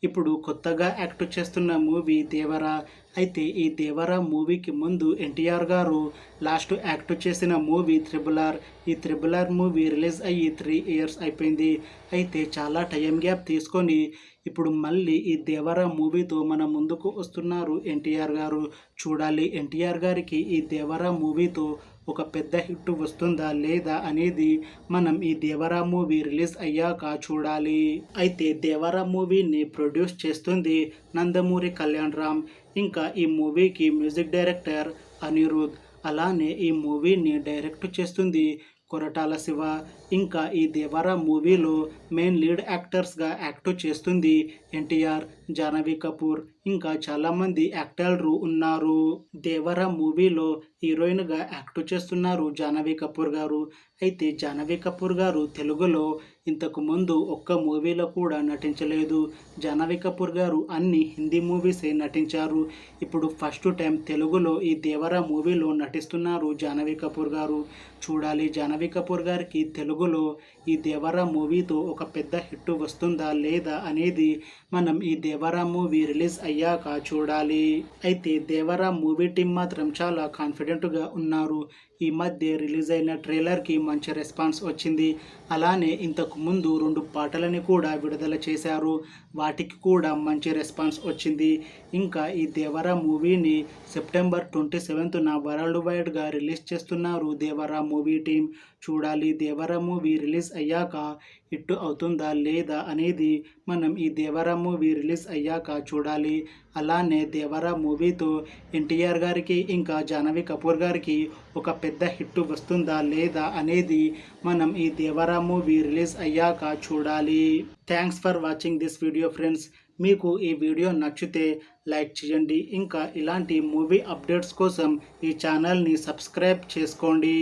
ఇప్పుడు కొత్తగా యాక్ట్ చేస్తున్న మూవీ 'దేవర'. అయితే ఈ 'దేవర' మూవీకి ముందు ఎన్టీఆర్ గారు లాస్ట్ యాక్ట్ చేసిన మూవీ 'త్రిబుల్ ఆర్'. ఈ 'త్రిబుల్ ఆర్' మూవీ రిలీజ్ అయ్యి 3 ఇయర్స్ అయిపోయింది. అయితే చాలా టైం గ్యాప్ తీసుకొని ఇప్పుడు మళ్ళీ ఈ 'దేవర' మూవీతో మన ముందుకు వస్తున్నారు ఎన్టీఆర్ గారు. చూడాలి ఎన్టీఆర్ గారికి ఈ 'దేవర' మూవీతో ఒక పెద్ద హిట్ వస్తుందా లేదా అనేది మనం ఈ 'దేవర' మూవీ రిలీజ్ అయ్యాక చూడాలి. అయితే 'దేవర' మూవీని ప్రొడ్యూస్ చేస్తుంది నందమూరి కళ్యాణ్ రామ్. ఇంకా ఈ మూవీకి మ్యూజిక్ డైరెక్టర్ అనిరుద్. అలానే ఈ మూవీని డైరెక్ట్ చేస్తుంది కొరటాల శివ. ఇంకా ఈ 'దేవర' మూవీలో మెయిన్ లీడ్ యాక్టర్స్గా యాక్ట్ చేస్తుంది ఎన్టీఆర్, జాహ్నవి కపూర్, ఇంకా చాలామంది యాక్టర్లు ఉన్నారు. 'దేవర' మూవీలో హీరోయిన్గా యాక్ట్ చేస్తున్నారు జాహ్నవి కపూర్ గారు. అయితే జాహ్నవి కపూర్ గారు తెలుగులో ఇంతకు ముందు ఒక్క మూవీలో కూడా నటించలేదు. జాహ్నవి కపూర్ గారు అన్ని హిందీ మూవీసే నటించారు. ఇప్పుడు ఫస్ట్ టైం తెలుగులో ఈ 'దేవర' మూవీలో నటిస్తున్నారు జాహ్నవి కపూర్ గారు. చూడాలి జాహ్నవి కపూర్ గారికి తెలుగులో ఈ 'దేవర' మూవీతో ఒక పెద్ద హిట్ వస్తుందా లేదా అనేది మనం ఈ 'దేవర' మూవీ రిలీజ్ అయ్యాక చూడాలి. అయితే 'దేవర' మూవీ టీం మాత్రం చాలా కాన్ఫిడెంట్గా ఉన్నారు. ఈ మధ్య రిలీజ్ అయిన ట్రైలర్కి మంచి రెస్పాన్స్ వచ్చింది. అలానే ఇంతకు ముందు 2 పాటలని కూడా విడుదల చేశారు. వాటికి కూడా మంచి రెస్పాన్స్ వచ్చింది. ఇంకా ఈ 'దేవర' మూవీని సెప్టెంబర్ 27న వరల్డ్ వైడ్గా రిలీజ్ చేస్తున్నారు 'దేవర' మూవీ టీం. చూడాలి 'దేవర' మూవీ రిలీజ్ అయ్యాక హిట్ అవుతుందా లేదా అనేది మనం ఈ 'దేవర' మూవీ రిలీజ్ అయ్యాక చూడాలి. అలానే 'దేవర' మూవీతో ఎన్టీఆర్ గారికి ఇంకా జాహ్నవి కపూర్ గారికి ఒక పెద్ద హిట్ వస్తుందా లేదా అనేది మనం ఈ 'దేవర' మూవీ రిలీజ్ అయ్యాక చూడాలి. Thanks for watching this video friends. మీకు ఈ వీడియో నచ్చితే లైక్ చేయండి. ఇంకా ఇలాంటి మూవీ అప్డేట్స్ కోసం ఈ ఛానల్ని సబ్స్క్రైబ్ చేసుకోండి.